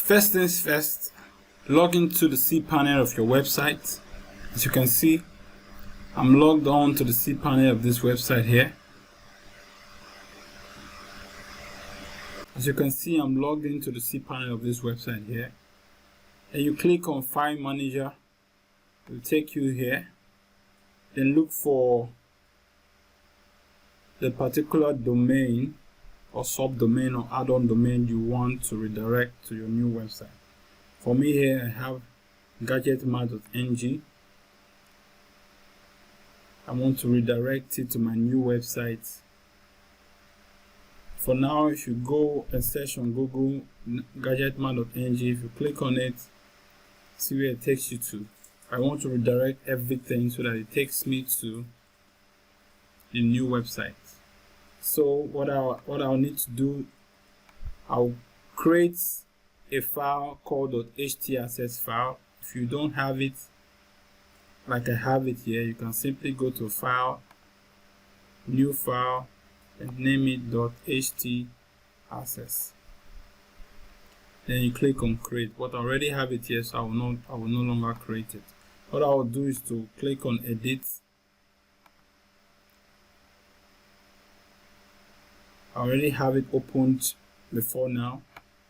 First things first, log into the cPanel of your website. As you can see, I'm logged on to the cPanel of this website here. As you can see, I'm logged into the cPanel of this website here. And you click on File Manager, it will take you here. Then look for the particular domain or subdomain or add-on domain you want to redirect to your new website. For me here, I have gadgetmart.ng. I want to redirect it to my new website. For now, if you go and search on Google gadgetmart.ng, if you click on it, see where it takes you to. I want to redirect everything so that it takes me to the new website. So what I'll need to do, I'll create a file called .htaccess file. If you don't have it like I have it here, you can simply go to File, New File, and name it .htaccess. Then you click on Create. But I already have it here, so I will no longer create it. What I will do is to click on Edit. I already have it opened before now,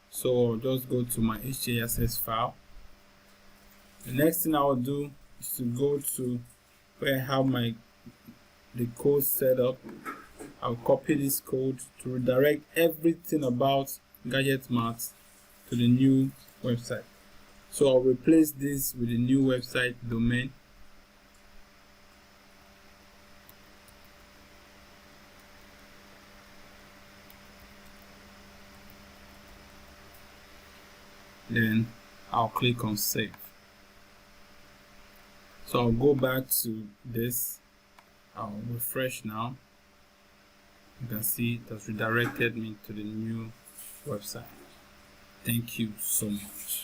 so I'll just go to my htaccess file. The next thing I will do is to go to where I have the code set up. I'll copy this code to redirect everything about GadgetMart to the new website. So I'll replace this with the new website domain. Then I'll click on Save. So I'll go back to this. I'll refresh now. You can see it has redirected me to the new website. Thank you so much.